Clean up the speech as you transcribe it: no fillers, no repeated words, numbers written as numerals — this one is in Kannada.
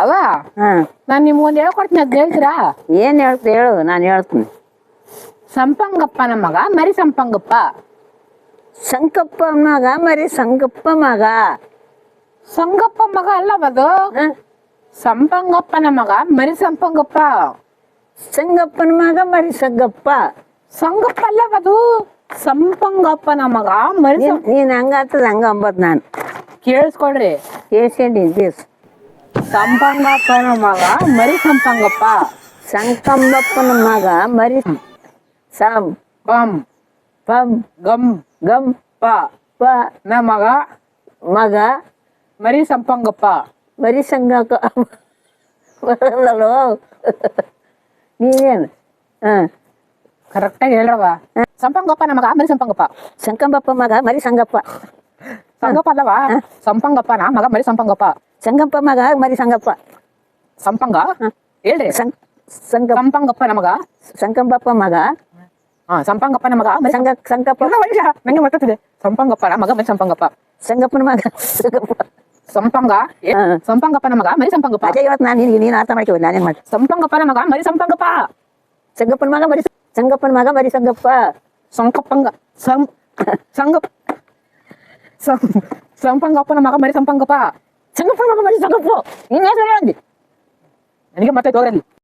ಅವ ಹಾ ನಾನ್ ನಿಮ್ಗೊಂದ್ ಹೇಳ್ಕೊಡ್ತೀನಿ ಅದ್ ಹೇಳ್ತೀರಾ? ಏನ್ ಹೇಳ್ತಿ ಹೇಳು, ನಾನು ಹೇಳ್ತೀನಿ. ಸಂಪಂಗಪ್ಪನ ಮಗ ಮರಿ ಸಂಪಂಗಪ್ಪ. ಸಂಕಪ್ಪ ಮಗ ಮರಿ ಸಂಗಪ್ಪ ಮಗ. ಸಂಗಪ್ಪ ಮಗ ಅಲ್ಲವದು. ಸಂಪಂಗಪ್ಪನ ಮಗ ಮರಿ ಸಂಪಂಗಪ್ಪ. ಸಂಗಪ್ಪನ ಮಗ ಮರಿ ಸಂಗಪ್ಪ. ಸಂಗಪ್ಪ ಅಲ್ಲವದು, ಸಂಪಂಗಪ್ಪನ ಮಗ ಮರಿ ನೀನ್ ಹಂಗಾತದ ಹಂಗ ಅಂಬದ್ ನಾನು ಕೇಳಿಸ್ಕೊಳ್ರಿ. ಕೇಳ್ಕೊಂಡಿದ್ದೆ. ಸಂಪಂಗಪ್ಪನ ಮಗ ಮರಿ ಸಂಪಂಗಪ್ಪ. ಸಂಕಂಬಪ್ಪನ ಮಗ ಮರಿ ಸಂ ಪಂ ಪಂ ಗಂ ಗಂ ಪ ಪ ನ ಮಗ ಮಗ ಮರಿ ಸಂಪಂಗಪ್ಪ. ಮರಿ ಸಂಗಕ್ಕ ಬರಲ್ಲೋ ನೀನೇನು? ಹ ಕರೆಕ್ಟಾಗಿ ಹೇಳವ. ಸಂಪಂಗಪ್ಪನ ಮಗ ಮರಿ ಸಂಪಂಗಪ್ಪ. ಸಂಕಂಬಪ್ಪ ಮಗ ಮರಿ ಸಂಗಪ್ಪ. ಸಂಗಪ್ಪ ಅಲ್ಲವಾ, ಸಂಪಂಗಪ್ಪನ ಮಗ ಮರಿ ಸಂಪಂಗಪ್ಪ. ಸಂಗಪ್ಪ ಮಗ ಮರಿ ಸಂಗಪ್ಪ. ಸಂಪಂಗ ಹೇಳ್ರಿ. ಸಂಪಂಗಪ್ಪನ ಮಗ ಸಂಕಂಬಪ್ಪ ಮಗ ಸಂಪಂಗಪ್ಪನ ಮಗ ಮರಿ ಸಂಗಪ್ಪ ನಂಗೆ ಮರ್ತದೆ. ಸಂಪಂಗಪ್ಪನ ಮಗ ಮರಿ ಸಂಪಂಗಪ್ಪ. ಸಂಗಪ್ಪನ ಮಗ ಸಂಪಂಗ ಸಂಪಂಗಪ್ಪನ ಮಗ ಮರಿ ಸಂಪಂಗಪ್ಪ. ಅದೇ ಇವತ್ತು ನಾನು ನೀನು ಅರ್ಥ ಮಾಡ್ತೀವಿ. ನಾನೇನ್ ಮಾಡಿ ಸಂಪಂಗಪ್ಪನ ಮಗ ಮರಿ ಸಂಪಂಗಪ್ಪ. ಸಂಗಪ್ಪನ ಮಗ ಮರಿ ಸಂಗಪ್ಪನ ಮಗ ಮರಿ ಸಂಗಪ್ಪ. ಸಂಕಪ್ಪಂಗ ಸಂಪಂಗಪ್ಪನ ಮಗ ಮರಿ ಸಂಪಂಗಪ್ಪ. ಸಂಗಪ್ಪನ ಮಗ ಮರಿ ಸಂಗಪ್ಪ. ನೀನ್ ಹೆಸರು ಹೇಳಿ ನನಗೆ ಮತ್ತೆ ತೋರಲ್ಲಿ.